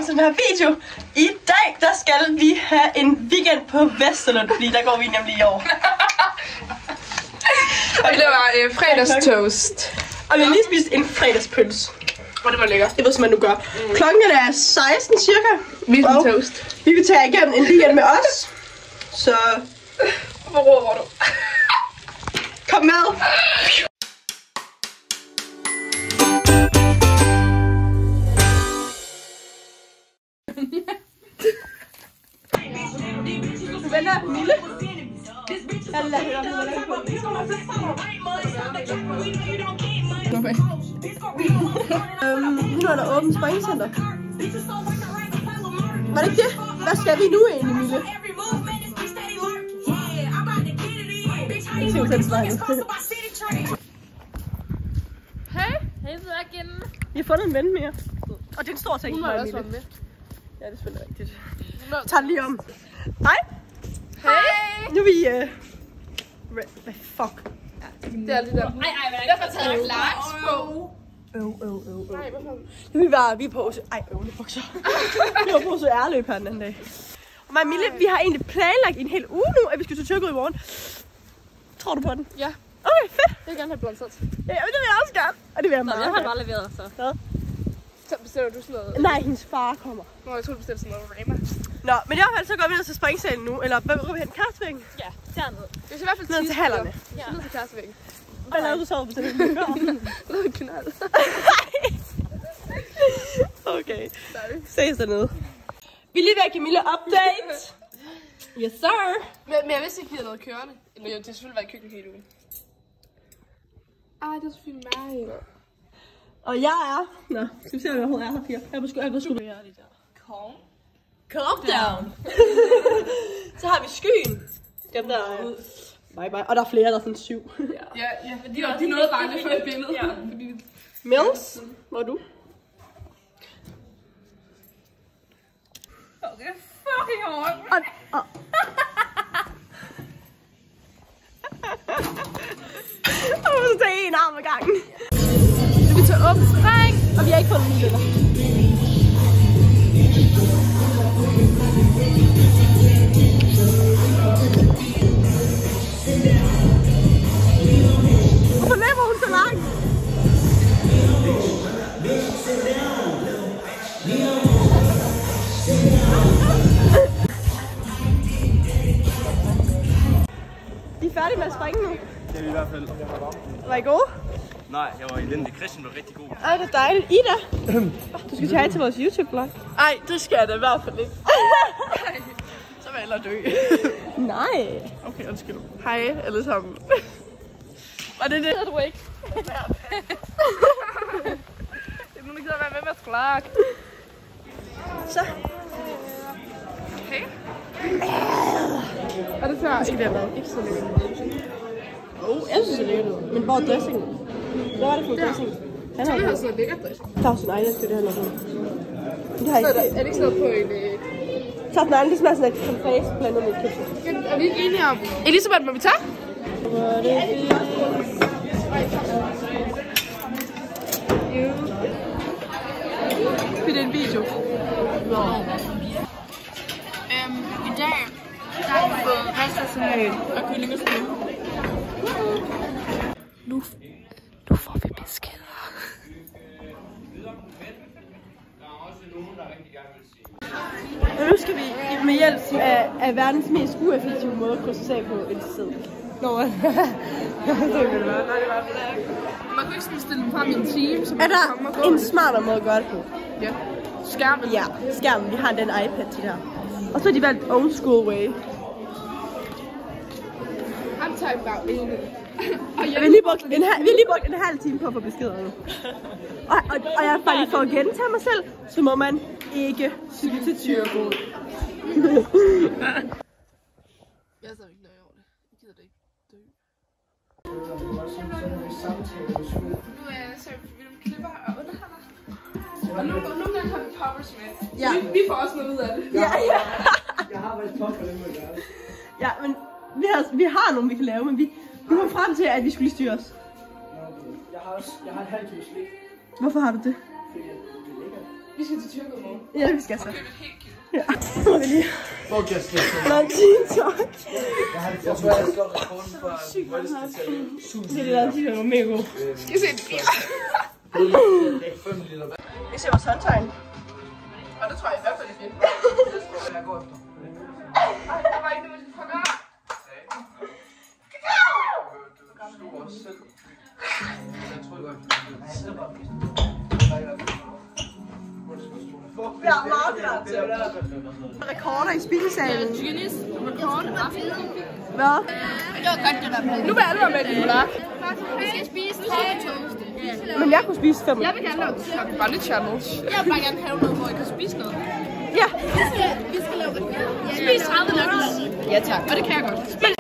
velkommen til den her video. I dag, der skal vi have en weekend på Vesterlund, fordi der går vi nemlig i år. Og det var fredagstoast. Og vi har lige spist en fredagspøls. Og det var lækkert. Det ved man nu gør. Klokken er 16 cirka. Og toast. Vi vil tage igennem en weekend med os. Så... Hvor råber du? Kom med! Du venter Mille. Jeg lader høre, nu er der åbent springcenter. Var det ikke det? Hvad skal vi nu egentlig, Mille? Hej, hej igen. Vi har fundet en ven mere. Og det er en stor ting. Hun må også være med. Ja, det er selvfølgelig rigtigt. Tag den lige om. Hej. Hej. Nu er vi... Hvad fuck? Det er det der. Ej, hvad er det for taget Lars på? Nej, hvorfor? Vi er på... Ej, bukser. Vi var på så ærløb her den anden dag. Og mig og Mille, vi har egentlig planlagt en hel uge nu, at vi skal til Tyrkiet i morgen. Tror du på den? Ja. Okay, fedt. Jeg vil gerne have blondsat. Ja, det vil jeg også gerne. Og det vil jeg meget. Jeg har bare leveret, så. Hvad? Så bestiller du sådan noget? Nej, hendes far kommer. Nå, jeg tror, du bestiller sådan noget Rema. Nå, men i hvert fald så går vi ned til springsalen nu. Eller hvad går vi hen? Karstvæggen? Ja, dernede. Det er i hvert fald ned til hallerne. Ja, ned til Karstvæggen. Hvad lavede du så på sådan en gør? Noget knald. Okay. Ses dernede. Vi er lige ved at give Mille update. Yes, sir. Men jeg vidste ikke, vi havde noget kørende. Men det har selvfølgelig været i køkkenet hele ugen. Ej, det er så fint mærke. Og jeg er... Nå, skal vi se, om jeg overhovedet er her, Pia? Jeg vil sgu være lige der. Calm down. Så har vi skyen. Dem der er... Bye. Og der er flere, der er sådan 7. Ja, men de er noget bange for et billede. Ja. Mills, hvor er du? Det er fucking hårdt. Så tager en arm ad gangen. Så vi tager åbent spring, og vi har ikke fået en nyheder. Hvorfor løber hun så langt? I er færdige med at springe nu? Det er vi i hvert fald. Var I gode? Nej, jeg var elendig. Christian var rigtig god. Ej, det er dejligt. Ida, du skal tage til vores YouTube-blog. Ej, det skal jeg da i hvert fald ikke. Så vil jeg hellere dø. Nej. Okay, undskyld. Hej alle sammen. Var det det? Det du ikke. Det er nogen, der gider være med med sklag. Så. Okay. Og det tager ikke det mad. Ikke så lækkert. Jeg synes, det er lækkert ud. Men hvor er dressingen? Hvad var det for en dressing? Han har Det ikke er sådan noget lækkert dressing. der er sådan en ejle, det her noget. Det har jeg ikke. Er det ikke sådan noget på en... Så den anden, det smager sådan lidt creme blandet med ketchup. Er vi ikke enige om... Elisabeth, må vi tage? Det er en video. I dag har vi fået pastasalat og kyllingeskud. Nu får vi beskeder. Og nu skal vi med hjælp af verdens mest ueffektive måde at krydse af på en sted. Nå, det vil være. Nej, det var det. Man kan ikke sådan stille dem frem i en time, så Er man der kan komme og gå. en smartere måde at gøre det på? Ja. Skærmen. Ja, skærmen. Vi har den iPad til der. Og så har de valgt old school way. Han tager bare en. Vi har lige brugt en halv time på at få beskeder nu. Og jeg bare lige for at gentage mig selv, så må man ikke cykle til Tyrkiet. Jeg er så ikke nøje over det. Jeg gider det ikke dø. Nu er jeg så William klipper og underholder. Og nu kan jeg komme poppers med. Ja. Vi får også noget ud af det. Ja. Jeg har været top for det, må jeg gøre. Ja, men vi har nogle, vi kan lave, men vi kom frem til, at vi skulle styre os. Jeg har en halv kilo slik. Hvorfor har du det? Fordi det er lækkert. Vi skal til Tyrkiet i morgen. Ja, vi skal så. Køb et helt kilo. Ja. Må vi lige. Valentine-talk. Jeg tror, jeg slår rekorden for Det er det, Valentine var mega god. Skal I se det flere? Vi ser vores håndtegn. Og det tror jeg i hvert fald ikke. Jeg går efter. Ej, der var ikke noget, vi skal fuck op. Vi har meget der til. Rekorder i spisesalen. Guinness rekord aften. Hvad? Det var godt, det der. Nu vil alle være med i den vlog. Vi skal spise toast. Men jeg kunne spise 5. Jeg vil gerne lave bunny challenge. Jeg vil bare gerne have noget, hvor jeg kan spise noget. Ja. Vi skal lave det. Spis 30 nuggets. Ja, tak. Og det kan jeg godt. Men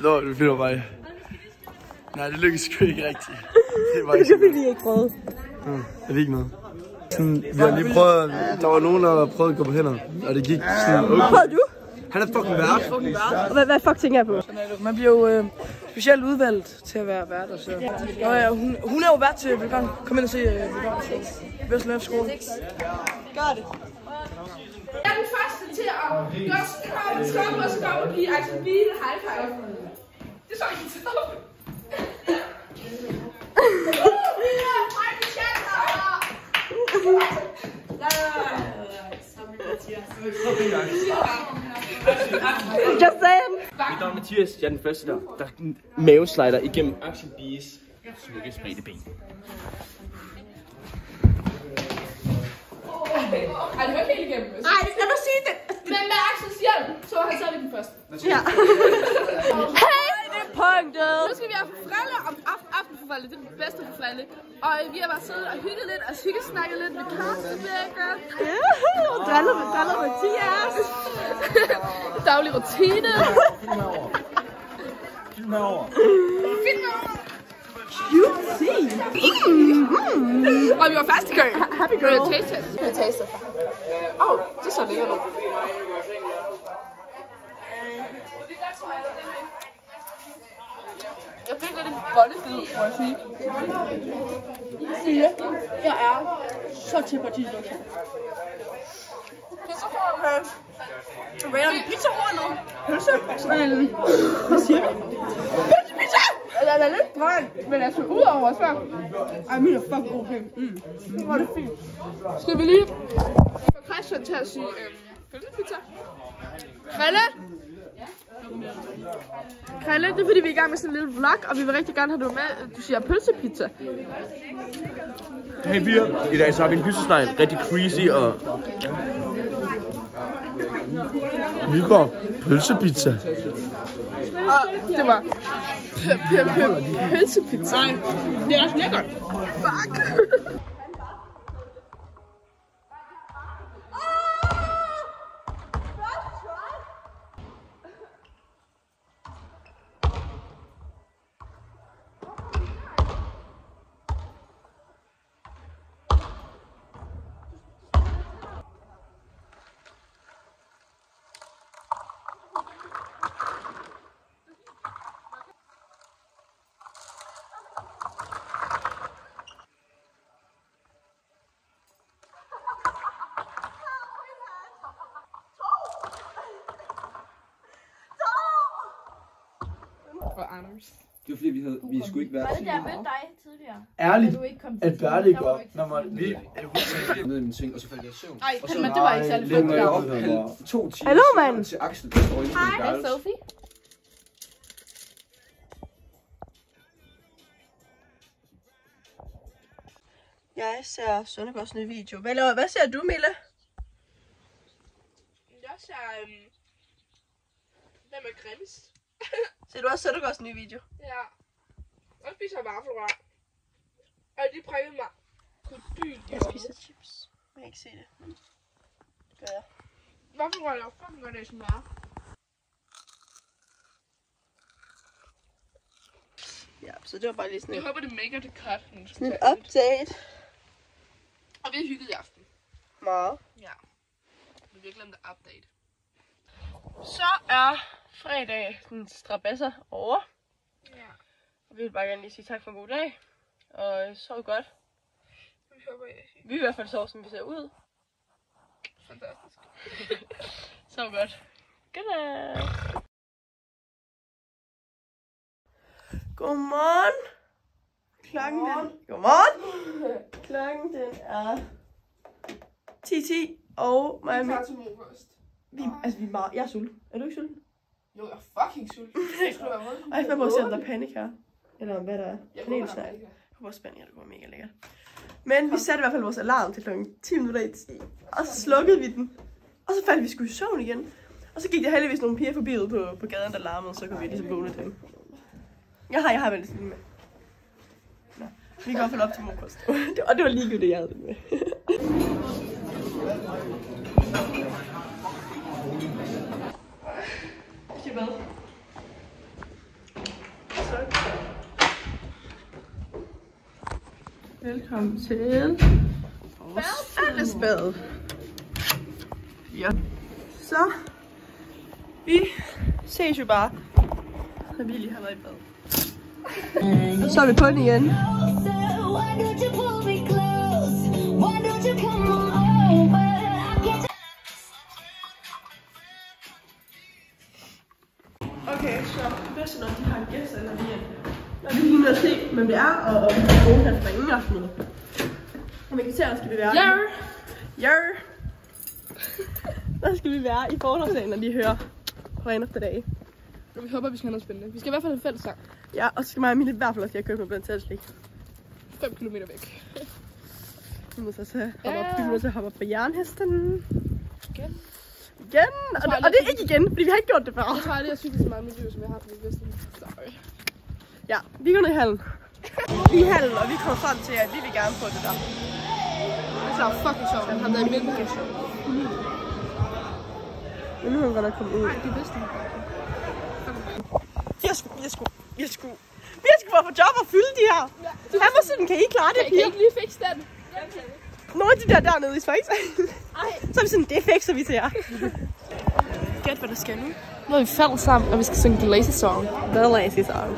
Nå, det finder mig. Nej, det lykkedes sgu ikke rigtigt. Det kan vi ikke prøve. Det er ikke noget. Sådan, vi har lige prøvet, der var nogen, der prøvede at gå på hænder, og det gik sådan okay. Prøvede du? Han er fucking vært. Hvad fuck tænker jeg på? Man bliver jo specielt udvalgt til at være vært og så. Ja, hun er jo vært til Vulkan. Kom ind og se Vulkan. Vestlandskolen. Gør det. jeg er den første til at gøre skam og skam og blive aktiveret high five. Det er så ikke til. Just saying. Mit navn er Mathias, jeg er den første der maveslider igennem Axel Bies smukke spredte ben. Ej, det var ikke helt igennem. Ej, lad mig sige det. Men med Axels hjælp, så var han så den første. Ja. Hey, det er punktet. Nu skal vi have Frelle om aften for Frelle. Det er det bedste for Frelle. Og vi har bare siddet og hygget lidt og hyggesnakket lidt med kaffebækker. Drillet Mathias. Daglig rutine. Film herovre. Og vi var fast i kø. Happy girl. Taste. Det er så lækkert ud. Jeg fik lidt en bollebid, må jeg sige. Jeg er så til partiet. Pizzaform. Rater vi pizzahornet? Pølse? Hvad siger du? Pizza! Den er lidt grøn, men altså udover så. Ej, min er fucking okay. Nu var det fint. Skal vi lige få Christian til at sige pølsepizza? Krille? Krille, det er fordi vi er i gang med sådan en lille vlog, og vi vil rigtig gerne have dig med, du siger pølsepizza. Hey piger, i dag så har vi en pyssesnegl, rigtig crazy og... Viborg pølsepizza. Og det var pølsepizza. Nej, det er også lækkert. Fuck. Og Anders. Det var fordi vi skulle ikke være... Var det der med dig tidligere? Ærligt, Du ikke kom at til Bærte tiden. går, når man... Vi er nede i min seng, og så faldt jeg i søvn. Ej, men det var ikke særlig fedt. Vågner jeg op 2 timer Hallo, mand. til Axel, der står inde på en Hej, værelse. Sophie. Jeg ser Søndergaards nye video. Hvad ser du, Mille? Jeg ser... Hvem er grimmest? Ser du også Søndergaards nye video? Ja. Jeg spiser vaffelrør. Og de prikkede mig. Kodyl. Jeg spiser chips. Jeg kan ikke se det, men det gør jeg. Vaffelrør er fucking godt af smør. Ja, så det var bare lige sådan Jeg håber, det maker det cut. sådan en update. Og vi har hygget i aften. Meget. Ja. Men vi har glemt at update. Så er fredag sådan strabasser over. Ja. Og vi vil bare gerne lige sige tak for en god dag. Og sov godt. Vi håber, Vi vil i hvert fald sove, som vi ser ud. fantastisk. Sov godt. Godnat. Godmorgen. Godmorgen. Klokken den er 10:10 og mig og min... til morkost. Jeg er sulten. Er du ikke sulten? Jo, jeg er fucking sulten. Jeg skulle have vundet. Ej, jeg må se, om der er panik her. Eller om hvad der er. Jeg Kanelsnegl. Jeg håber spændende, det går mega lækkert. Men vi satte i hvert fald vores alarm til klokken 10 minutter i 10. Og så slukkede vi den. Og så faldt vi sgu i søvn igen. Og så gik der heldigvis nogle piger forbi ude på gaden, der larmede, så kunne vi ligesom vågne dem. Jeg har været lidt sådan med. Nå, vi går i hvert fald op til morkost. Og det var ligegyldigt, det jeg havde det med. Velkommen til vores fællesbad. Ja. Så vi ses jo bare, når vi lige har været i bad. Så er vi på den igen. Okay, så bedst når de har en gæst, eller når vi lige at se, hvem det er, og om vi har nogen her fra ingen og sådan noget. Om vi kan se, skal vi være. Der skal vi være i fordragsdagen, når de hører Rain of the Day. Vi håber, vi skal have noget spændende. Vi skal i hvert fald have en fælles sang. Ja, og så skal mig og Mille i hvert fald også lige have købt noget blandt tælslik. 5 kilometer væk. Vi må så hoppe op på jernhesten. Igen. Og det er ikke igen, fordi vi har ikke gjort det før. Jeg tror aldrig, jeg cykler så meget miljø, som jeg har på mit bedste. Sorry. Ja, vi går ned i hallen. Vi er i hallen, og vi kommer frem til, at vi vil gerne få det der. Det er fucking sjovt. Han har været mega sjovt. Men nu er han godt nok kommet ud. Nej, det vidste han. Vi har sgu bare få job og fylde de her. Han var sådan, kan I klare det, Kan I piger? ikke lige fikse den? Nogle af de der dernede i Space. Så er vi sådan, det fikser vi til jer. Gæt, hvad der skal nu. Nu er vi faldet sammen, og vi skal synge The Lazy Song. The Lazy Song.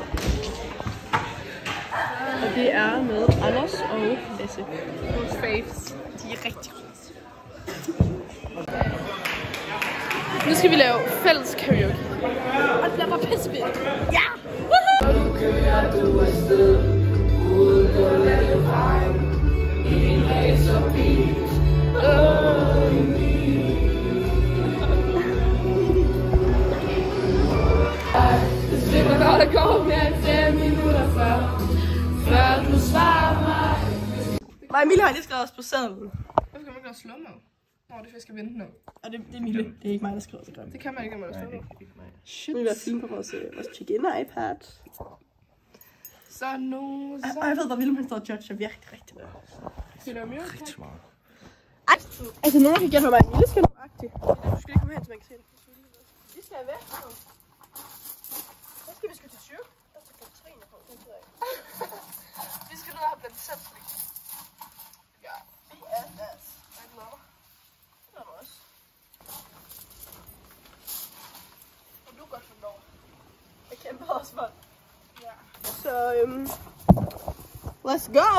Og det er med Anders og Lasse. Vores faves. De er rigtig gode. Nu skal vi lave fælles karaoke. Og det bliver bare pissefedt. Ja! Det var godt at gå med 5 minutter før du svarer mig. Mig og Mille har lige skrevet os på sadlen. Hvorfor kan man ikke lave slow-mo? Nå, det er for, jeg skal vente nu. Og det er Mille. Det er ikke mig, der skriver det. Det kan man ikke, når man laver slow-mo. Shit. Nu vil jeg filme på vores check-in-iPad. Så nu... Og jeg ved, hvor Willem han står og judger virkelig rigtig meget. Skal vi lave mere? Rigtig meget. Ej, altså nogen kan gætte for mig. Mille skal nogle agtigt. Du skal lige komme hen, så man kan se det. Vi skal væk. Så skal vi til syg. Der skal Katrine på. Vi skal ned og have blandt selv. Ja, vi er das. Jeg glæder mig. Det glæder mig også. Og du er godt for lov. Jeg kæmper også for. Ja. Så, let's go!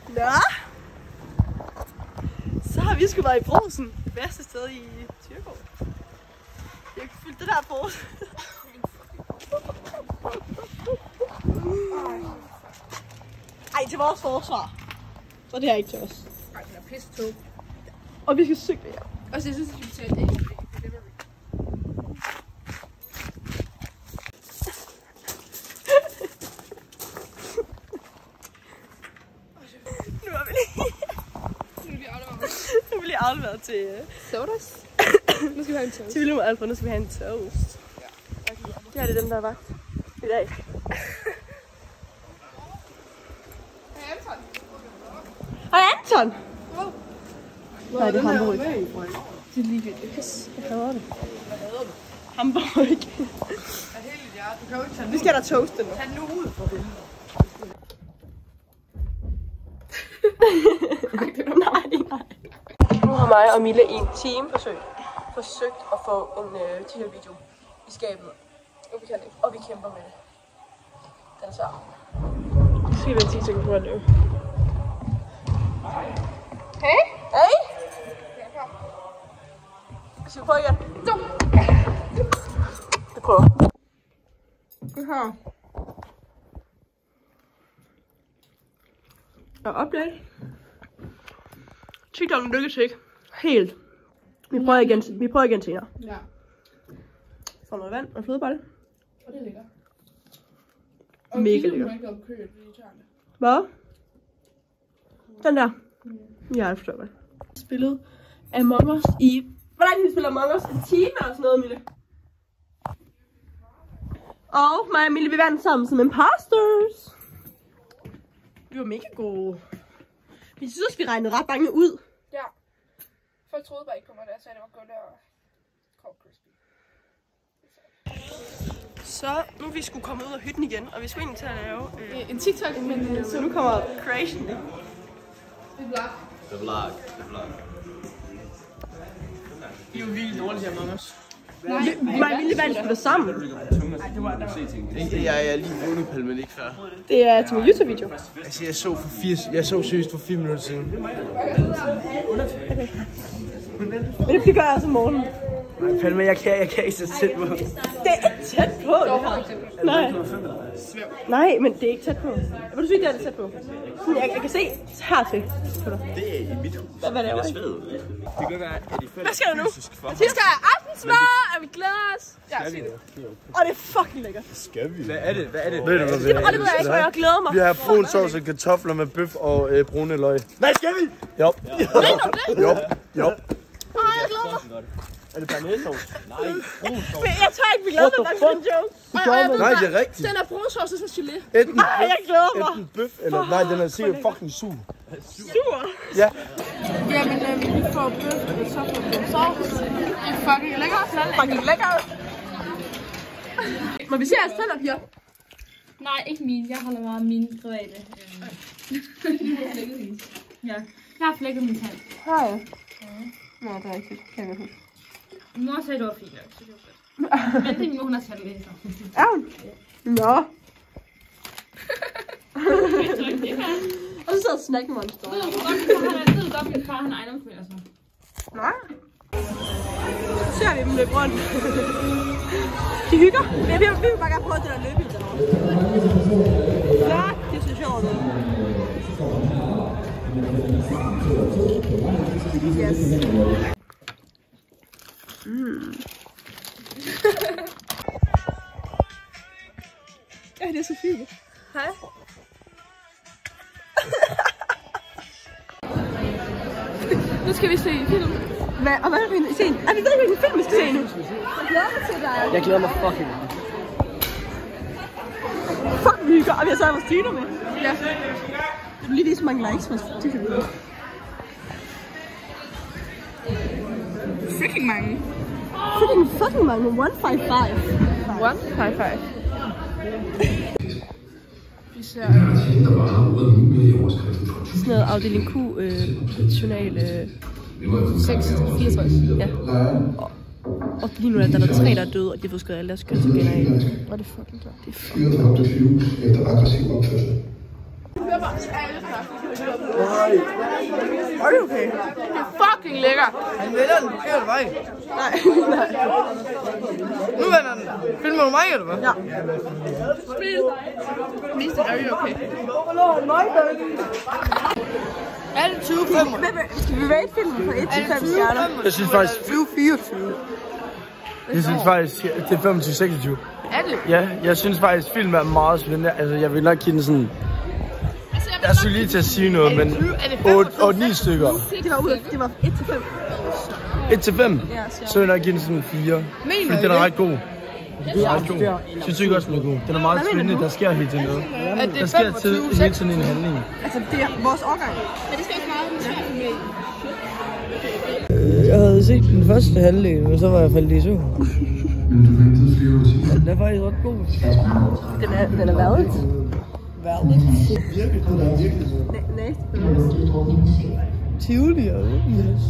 Nå! Så har vi sgu været i Brugsen. Det bedste sted i Tyrko. Jeg har fyldt det der pose. Ej, til vores forsvar. Så er det her ikke til os. Ej, den er pisse tog. Og vi skal cykle her. Og så jeg synes, at vi skal tage det. lige afleveret til... Sodas. Nu skal vi have en toast. Til William og Alfred, nu skal vi have en toast. Det her det er den, der var i dag. Hej Anton! Nej, det er Hamburg. Det er ligegyldigt. Pis, jeg hader det. Hamburg. Vi skal da toaste nu. Tag den nu ud for det. Nej. Nu har mig og Mille i en time forsøgt at få en t-shirt-video i skabet. Og vi kæmper med det. Den er svær. Så skal vi have 10 sekunder på at løbe. Hey? Hey? Skal vi prøve igen? Vi prøver. Her. Og update. TikTok'en lykkes ikke. Helt. Vi prøver igen senere. Ja. Får noget vand og flødebolle. Og det er lækkert. Mega lækkert. Hvad? Den der. Ja, jeg forstår det. Spillet Among Us i... Hvor lang tid spiller Among Us? En time eller sådan noget, Mille? Og mig og Mille, vi vandt sammen som imposters. Vi var mega gode. Vi synes, vi regnede ret mange ud. Ja. Folk troede bare ikke på mig, da jeg sagde, det var godt og Cold Crispy. Så nu er vi skulle komme ud af hytten igen, og vi skulle egentlig til at lave En TikTok, men så nu kommer creation. det er vlog. I er jo vildt dårlige her, Magnus. Mig og Mille vandt sgu da sammen. Jeg er lige vundet, men ikke før. Det er til min YouTube-video. Altså, jeg så seriøst for 4 minutter siden. Men det gør jeg altså om morgenen. Nej, Palme, jeg kan ikke så tæt på. Det er ikke tæt på, det her. Nej. Nej, men det er ikke tæt på. Vil du sige, det er det tæt på? Jeg kan se hertil på dig. Det er i mit hus. Hvad laver I? Det kan være, at I føler Hvad skal der nu? Vi skal have aftensmad, og vi glæder os. Ja, sig det. Og det er fucking lækkert. Skal vi? Hvad er det? Og det ved jeg ikke, og jeg glæder mig. Vi har brun sovs og kartofler med bøf og brune løg. Nej, skal vi? Jo. Jo. Ej, jeg glæder mig. Er det bernæssovs? Nej, brun sovs. Men jeg tør ikke, vi glæder mig faktisk for en joke. Nej, det er rigtigt. Den er brunsovs, det er sådan gelé. Ej, jeg glæder mig. Enten bøf, eller nej, den er sikkert fucking sur. Sur? Ja. Jamen, vi får bøf og kartofler med sovs. Det er fucking lækkert. Fucking lækkert. Må vi se jeres tænder, piger? Nej, ikke min. Jeg holder meget mine private. Ja. Jeg har flækket min tand. Hej. Ja, det er rigtigt. Kan jeg huske. Mor sagde, det var fint nok, så det var fedt. Men det er min mor, hun har tandlæser. Er hun? Nå. Og så sidder snackmonster. Ved du godt, min far han ejendomsmælder sig? Nej. Så ser vi dem løbe rundt. De hygger. Vi vil bare gerne prøve det der løbe derovre. Ja, det synes jeg sjovt ud. Yes. Ja, det er så fint. Hej. Nu skal vi se film. Hvad er det, vi se? Er det hvilken film, vi skal se nu? Jeg glæder mig til dig. Jeg glæder mig fucking meget. Fuck, vi hygger. Og vi har så vores Tino med. Ja. Det er lige vise, så mange likes på TikTok. Freaking mange. Fucking mange. 155. 155. Vi ser sådan noget afdeling Q, journal 664. Ja. Og lige nu er der 3, der er døde, og de har fået skrevet alle deres kønsgener af. Og det er fucking klart. Det er fucking klart. efter aggressiv opførsel. Er det okay? Det er fucking lækkert. Han vælger den forkerte vej. Nej. Nu vender den. Filmer du mig, eller hvad? Ja. Smil. Vis det, er okay? Er det 20-5? Skal vi rate filmen fra 1 til 5 stjerner? Jeg synes faktisk, 20-24. jeg synes faktisk, det er 25-26. Er det? Ja, jeg synes faktisk, film er meget spændende. Altså, jeg vil nok give den sådan... Altså, jeg Jeg skulle lige til at sige noget, men 8-9 stykker. Det var 1 til 5. 1 til 5? Så vil jeg give den sådan 4. Fordi den er ret god. Den er ret god. Synes ikke også, den er god. Den er meget spændende. Der sker hele tiden noget. Der sker hele tiden en handling. Altså, det er vores årgang. Men det skal ikke meget, den skal med. Jeg havde set den første halvdel, og så var jeg faldet i søvn. Den er faktisk ret god. Den er valgt. Tivoli er åbent.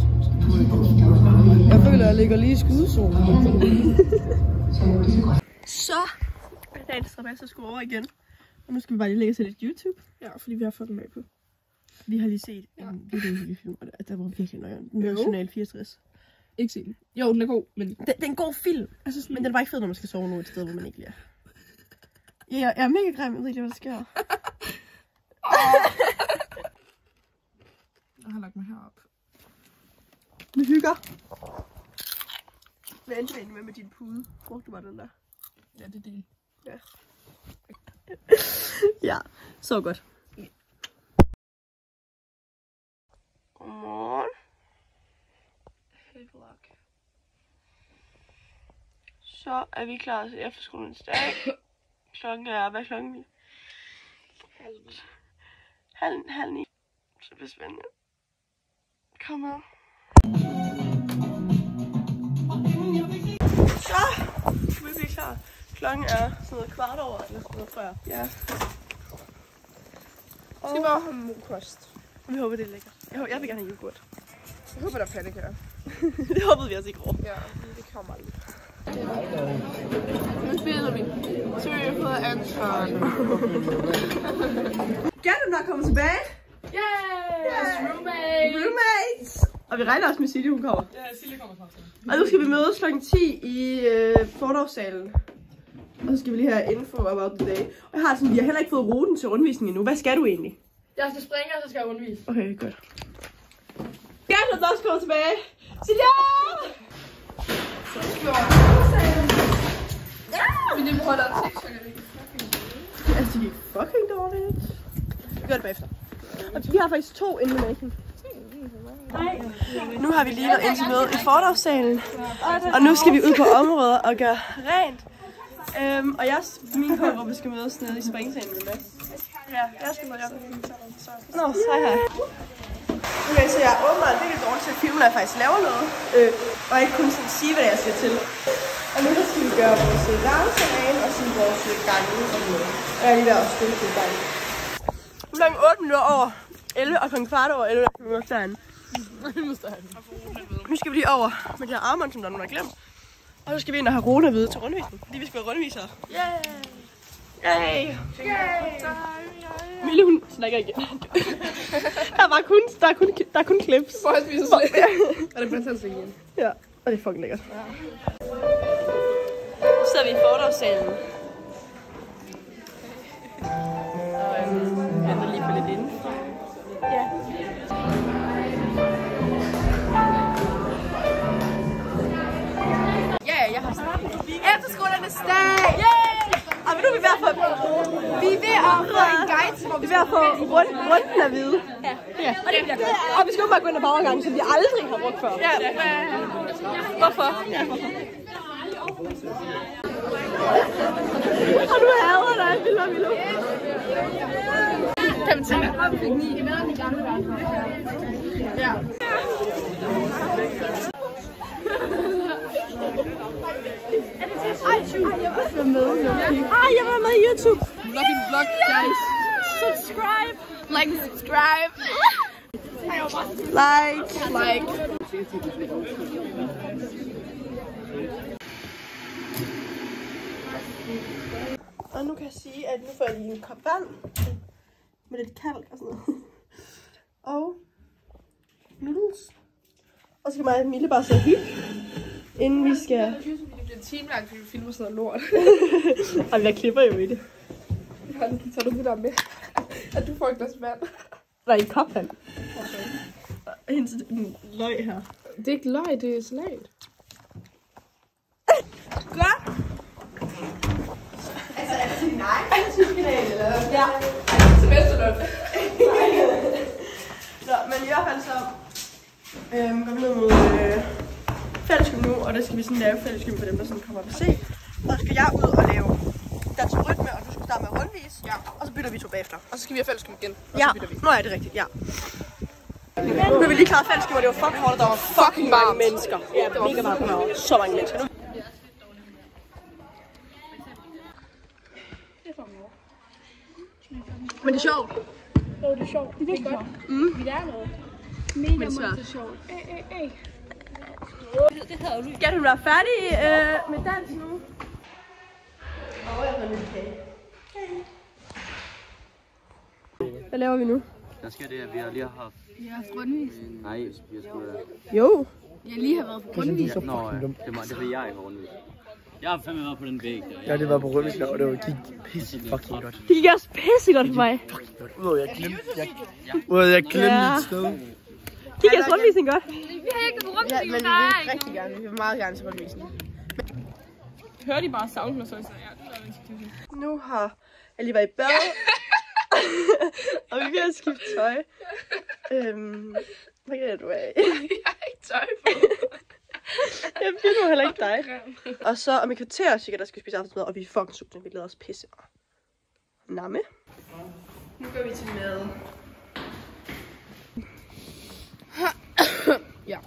Jeg føler, jeg ligger lige i skudzonen. Så er dagens strabasser skulle over igen. Og nu skal vi bare lige lægge os lidt YouTube. Ja, fordi vi har fået den med på. Vi har lige set en video film, og der var virkelig nøjeren. National 64. Ikke se den. Jo, den er god, men... Det er en god film. Altså, men den er bare ikke fed, når man skal sove nu et sted, hvor man ikke lige er. Ja, jeg er mega grim. Jeg ved ikke, hvad der sker. Jeg har lagt mig herop. Vi hygger. Hvad endte du med din pude? Brugte du bare den der? Ja, det er det. Ja. Ja, så godt. Godmorgen. Hey vlog. Så er vi klar til efterskolens dag. Klokken er, hvad er klokken? Halv 9. Så det bliver spændende. Kom med. Så vi er klar. Klokken er sådan noget 15:15 eller sådan noget, tror jeg. Ja. Skal vi bare have mokost? Vi håber, det er lækkert. Jeg vil gerne have yoghurt. Jeg håber, der er pandekager. Det håbede vi også ikke over. Ja, det kommer aldrig. Nu spiller vi. Så vi har fået ansvar. Gætten er kommet tilbage. Yay! Yes, Roommates! Og vi regner også med Silje, hun kommer. Ja, Silje kommer snart. Og nu skal vi mødes kl. 10 i foredragssalen. Og så skal vi lige have info about the day. Og jeg har sådan, vi har heller ikke fået ruten til rundvisningen endnu. Hvad skal du egentlig? Jeg skal springe, og så skal jeg undervise. Okay, godt. Gætten er også kommet tilbage. Silje! Men det prøver der TikTok, er det ikke fucking Altså, det gik fucking dårligt. Vi gør det bagefter. Og vi har faktisk 2 indmaking. Nu har vi lige været indtil møde i foredragssalen. Og nu skal vi ud på området og gøre rent. Og min kåregruppe skal mødes nede i springsalen med Mads. Ja, jeg skal møde jer. Nå, hej. Okay, så jeg er åbenbart virkelig dårlig til at filme, når jeg faktisk laver noget. Og ikke kun sådan sige, hvad jeg skal til. Og nu skal vi gøre vores varmeterræn og sådan vores gange og sådan noget. Og jeg er lige ved at spille til gang. Nu er klokken 8 minutter over 11 og klokken 11:15 kan vi møde derinde. Nu skal vi lige over med de her armbånd, som der er nogen, der har glemt. Og så skal vi ind og have Rona videre til rundvisning, fordi vi skal være rundvisere. Yay! Mille, hun snakker igen. Der er kun clips. forholdsvis slet. Og det bliver sådan igen. Ja, og det er fucking lækkert. Så er vi i foredragssalen. Og venter lige på lidt inde. Ja. Ja, jeg har sagt efterskolernes dag! Yeah! Og nu er vi ved at få en guide, hvor vi er ved at få runden at vide. Ja. Og vi skal jo bare gå ind ad baggangen, som vi aldrig har brugt før. Ja. Hvorfor? Ja. Og du hader dig, Milo. Kan man tænke? Ja. Jeg var med i YouTube. Vlog, guys. Subscribe. Like and subscribe. Like. Og nu kan jeg sige, at nu får jeg lige en kop vand med lidt kalk og sådan noget. Og noodles. Og så skal mig og Mille bare så hygge, inden vi skal... Det bliver timelangt, fordi vi filmer sådan noget lort. Og jeg klipper jo i det. Så du det der med, at du får et glas vand. Der er en kop vand. Og hendes løg her. Det er ikke løg, det er salat. Godt! Altså, er det sin egen YouTube-kanal, eller? Ja. Til Vesterlund. Går vi ned mod fællesgym nu, og der skal vi sådan lave fællesgym for dem, der sådan kommer op og se. Og så skal jeg ud og lave dans og rytme, og du skal starte med rundvis. Ja. Og så bytter vi to bagefter. Og så skal vi have fællesskab igen, og ja. så bytter vi. Nå er det rigtigt, ja. Nu er vi lige klaret fællesskab, og det var fucking hårdt, og der var fucking mange mennesker. Ja, det var mega varmt herovre. Så mange mennesker. Men det er sjovt. Jo, det er sjovt. Det er godt. Vi lærer noget. Mega meget sjovt. Skal du være færdig med dans nu? Hvad laver vi nu? Der sker det, at vi har lige haft... Vi har haft rundvis. Nej, vi har sgu... Jo. Jeg lige har været på rundvis. Nå, det var jeg på rundvis. Jeg har fandme været på den væg der. Ja, det var på rundvis, og det gik pisse fucking godt. Det gik også pisse godt for mig. Udover jeg glemte et sted. Gik jeres rundvisning godt? Vi har ikke på rundvis. Ja, men vi vil rigtig gerne. Vi vil meget gerne til rundvisning. Hører de bare sounden, og så Nu har jeg lige været i bad. Og vi er ved at skifte tøj. Hvad gør du af? Jeg har ikke tøj på. Jeg filmer heller ikke dig. Og så om et kvarter sikkert, der skal spise aftensmad, og vi er fucking sultne. Vi glæder os pisse. Namme. Nu går vi til mad. Ja.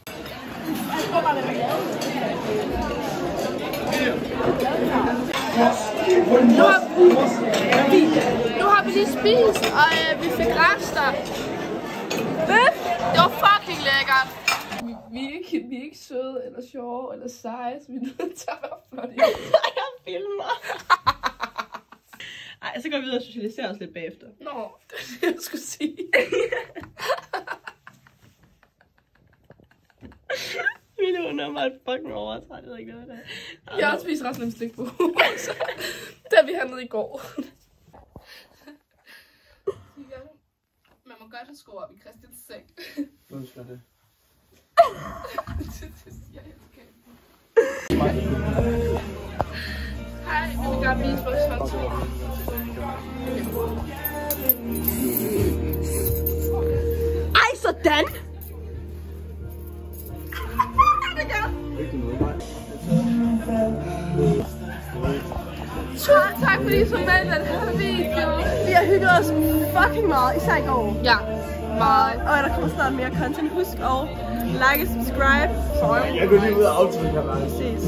Nu har vi lige spist, og vi fik rester. Det var fucking lækkert. Vi er ikke søde, eller sjove, eller seje, så vi er nødt til at være flotte. Jeg filmer. Ej, så går vi ud og socialiserer os lidt bagefter. Nå, det er det, jeg skulle sige. Min hund er meget fucking overtræt, jeg ved ikke noget af det. Jeg har også spist ret slemt slik på hovedet, da vi handlede i går. Man må godt have sko op i Christians seng. Hvad skal det? Hej, vi vil gerne vise vores håndtag. Ej, sådan! Tak fordi I så med den her video. Vi har hygget os fucking meget, især i går. Ja, meget. Og der kommer snart mere content. Husk at like og subscribe. Jeg går lige ud og aftrykke her. Vi ses.